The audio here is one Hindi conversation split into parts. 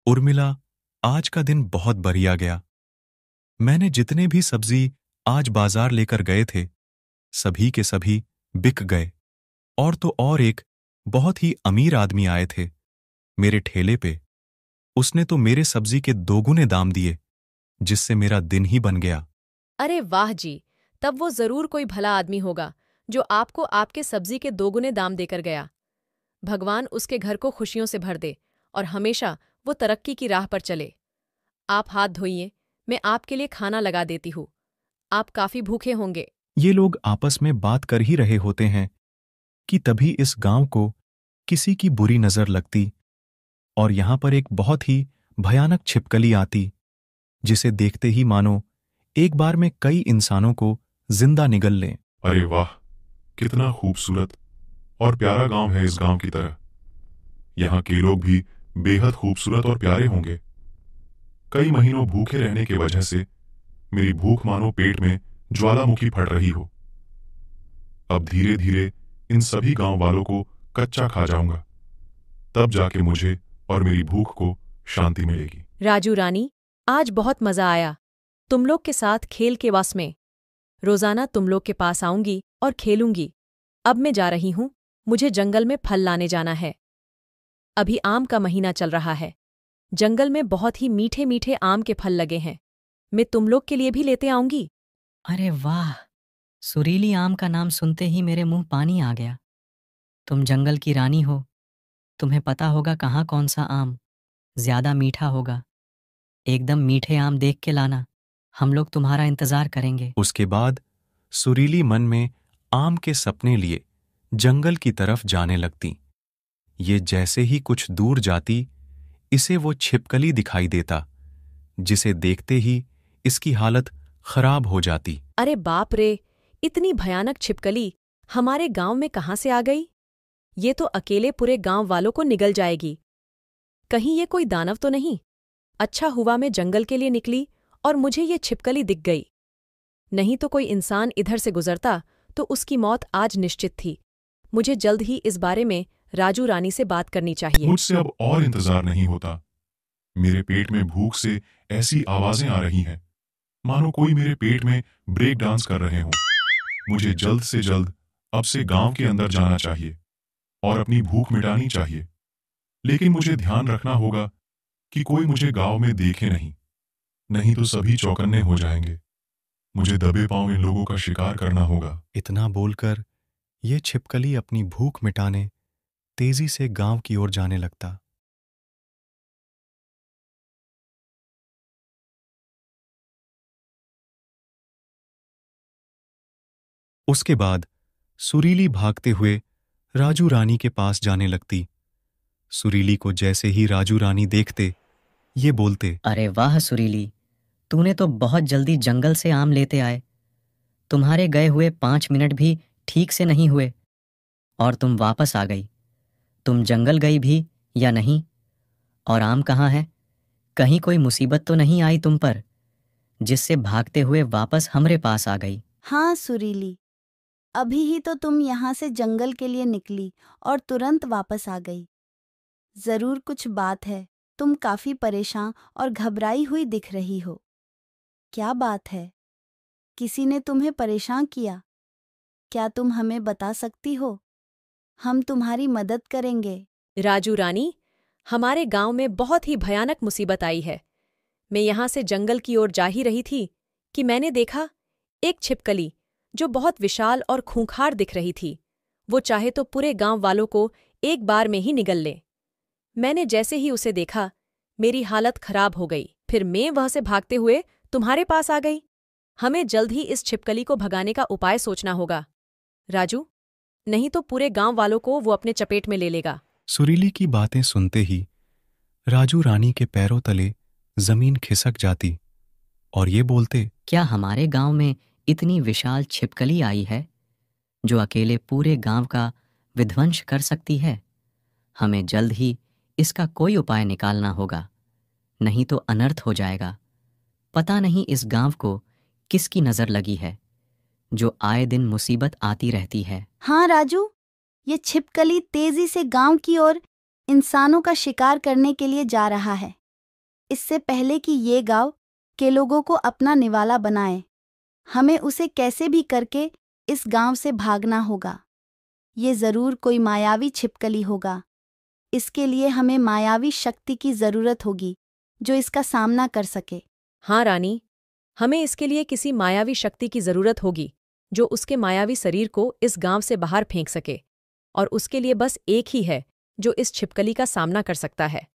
उर्मिला, आज का दिन बहुत बढ़िया गया। मैंने जितने भी सब्जी आज बाजार लेकर गए थे, सभी के सभी बिक गए। और तो और एक बहुत ही अमीर आदमी आए थे मेरे ठेले पे। उसने तो मेरे सब्जी के दोगुने दाम दिए, जिससे मेरा दिन ही बन गया। अरे वाह जी। तब वो जरूर कोई भला आदमी होगा जो आपको आपके सब्जी के दोगुने दाम देकर गया। भगवान उसके घर को खुशियों से भर दे और हमेशा वो तरक्की की राह पर चले। आप हाथ धोइए, मैं आपके लिए खाना लगा देती हूँ। आप काफी भूखे होंगे। ये लोग आपस में बात कर ही रहे होते हैं कि तभी इस गांव को किसी की बुरी नजर लगती और यहां पर एक बहुत ही भयानक छिपकली आती, जिसे देखते ही मानो एक बार में कई इंसानों को जिंदा निगल लें। अरे वाह, कितना खूबसूरत और प्यारा गांव है इस गांव की तरह। यहाँ के लोग भी बेहद खूबसूरत और प्यारे होंगे। कई महीनों भूखे रहने की वजह से मेरी भूख मानो पेट में ज्वालामुखी फट रही हो। अब धीरे धीरे इन सभी गांव वालों को कच्चा खा जाऊंगा, तब जाके मुझे और मेरी भूख को शांति मिलेगी। राजू रानी, आज बहुत मजा आया तुम लोग के साथ खेल के वास में। रोजाना तुम लोग के पास आऊंगी और खेलूंगी। अब मैं जा रही हूँ, मुझे जंगल में फल लाने जाना है। अभी आम का महीना चल रहा है। जंगल में बहुत ही मीठे मीठे आम के फल लगे हैं। मैं तुम लोग के लिए भी लेते आऊंगी। अरे वाह! सुरीली आम का नाम सुनते ही मेरे मुंह पानी आ गया। तुम जंगल की रानी हो, तुम्हें पता होगा कहाँ कौन सा आम ज्यादा मीठा होगा। एकदम मीठे आम देख के लाना, हम लोग तुम्हारा इंतजार करेंगे। उसके बाद सुरीली मन में आम के सपने लिए जंगल की तरफ जाने लगती। ये जैसे ही कुछ दूर जाती, इसे वो छिपकली दिखाई देता, जिसे देखते ही इसकी हालत खराब हो जाती। अरे बाप रे, इतनी भयानक छिपकली हमारे गांव में कहाँ से आ गई? ये तो अकेले पूरे गांव वालों को निगल जाएगी। कहीं ये कोई दानव तो नहीं? अच्छा हुआ मैं जंगल के लिए निकली और मुझे ये छिपकली दिख गई। नहीं तो कोई इंसान इधर से गुजरता तो उसकी मौत आज निश्चित थी। मुझे जल्द ही इस बारे में राजू रानी से बात करनी चाहिए। मुझसे अब और इंतजार नहीं होता। मेरे पेट में भूख से ऐसी आवाजें आ रही हैं, मानो कोई मेरे पेट में ब्रेक डांस कर रहे हों। मुझे जल्द से जल्द अब से गांव के अंदर जाना चाहिए और अपनी भूख मिटानी चाहिए। लेकिन मुझे ध्यान रखना होगा कि कोई मुझे गांव में देखे नहीं, नहीं तो सभी चौकन्ने हो जाएंगे। मुझे दबे पांव इन लोगों का शिकार करना होगा। इतना बोलकर ये छिपकली अपनी भूख मिटाने तेजी से गांव की ओर जाने लगता। उसके बाद सुरीली भागते हुए राजू रानी के पास जाने लगती। सुरीली को जैसे ही राजू रानी देखते, ये बोलते, अरे वाह सुरीली, तूने तो बहुत जल्दी जंगल से आम लेते आए। तुम्हारे गए हुए 5 मिनट भी ठीक से नहीं हुए और तुम वापस आ गई। तुम जंगल गई भी या नहीं? और आम कहाँ है? कहीं कोई मुसीबत तो नहीं आई तुम पर, जिससे भागते हुए वापस हमरे पास आ गई? हाँ सुरीली, अभी ही तो तुम यहाँ से जंगल के लिए निकली और तुरंत वापस आ गई। जरूर कुछ बात है, तुम काफी परेशान और घबराई हुई दिख रही हो। क्या बात है? किसी ने तुम्हें परेशान किया? क्या तुम हमें बता सकती हो? हम तुम्हारी मदद करेंगे। राजू रानी, हमारे गांव में बहुत ही भयानक मुसीबत आई है। मैं यहाँ से जंगल की ओर जा ही रही थी कि मैंने देखा एक छिपकली जो बहुत विशाल और खूंखार दिख रही थी। वो चाहे तो पूरे गांव वालों को एक बार में ही निगल ले। मैंने जैसे ही उसे देखा, मेरी हालत खराब हो गई। फिर मैं वह से भागते हुए तुम्हारे पास आ गई। हमें जल्द ही इस छिपकली को भगाने का उपाय सोचना होगा राजू, नहीं तो पूरे गांव वालों को वो अपने चपेट में ले लेगा। सुरीली की बातें सुनते ही राजू रानी के पैरों तले जमीन खिसक जाती और ये बोलते, क्या हमारे गांव में इतनी विशाल छिपकली आई है जो अकेले पूरे गांव का विध्वंस कर सकती है? हमें जल्द ही इसका कोई उपाय निकालना होगा, नहीं तो अनर्थ हो जाएगा। पता नहीं इस गांव को किसकी नजर लगी है जो आए दिन मुसीबत आती रहती है। हाँ राजू, ये छिपकली तेजी से गांव की ओर इंसानों का शिकार करने के लिए जा रहा है। इससे पहले कि ये गांव के लोगों को अपना निवाला बनाए, हमें उसे कैसे भी करके इस गांव से भागना होगा। ये जरूर कोई मायावी छिपकली होगा। इसके लिए हमें मायावी शक्ति की जरूरत होगी जो इसका सामना कर सके। हाँ रानी, हमें इसके लिए किसी मायावी शक्ति की जरूरत होगी जो उसके मायावी शरीर को इस गांव से बाहर फेंक सके, और उसके लिए बस एक ही है जो इस छिपकली का सामना कर सकता है,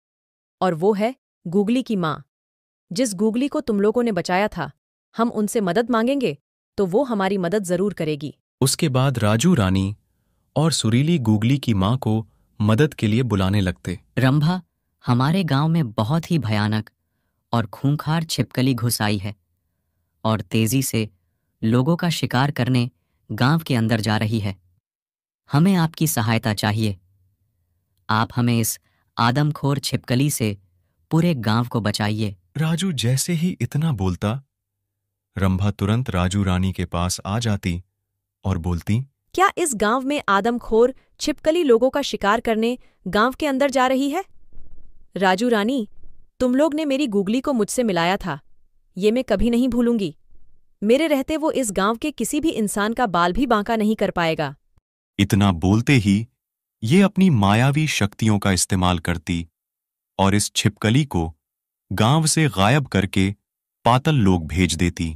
और वो है गूगली की माँ। जिस गूगली को तुम लोगों ने बचाया था, हम उनसे मदद मांगेंगे तो वो हमारी मदद जरूर करेगी। उसके बाद राजू रानी और सुरीली गूगली की माँ को मदद के लिए बुलाने लगते। रंभा, हमारे गांव में बहुत ही भयानक और खूंखार छिपकली घुस आई है और तेजी से लोगों का शिकार करने गांव के अंदर जा रही है। हमें आपकी सहायता चाहिए। आप हमें इस आदमखोर छिपकली से पूरे गांव को बचाइए। राजू जैसे ही इतना बोलता, रंभा तुरंत राजू रानी के पास आ जाती और बोलती, क्या इस गांव में आदमखोर छिपकली लोगों का शिकार करने गांव के अंदर जा रही है? राजू रानी, तुम लोग ने मेरी गूगली को मुझसे मिलाया था, ये मैं कभी नहीं भूलूंगी। मेरे रहते वो इस गांव के किसी भी इंसान का बाल भी बांका नहीं कर पाएगा। इतना बोलते ही ये अपनी मायावी शक्तियों का इस्तेमाल करती और इस छिपकली को गांव से गायब करके पाताल लोक भेज देती।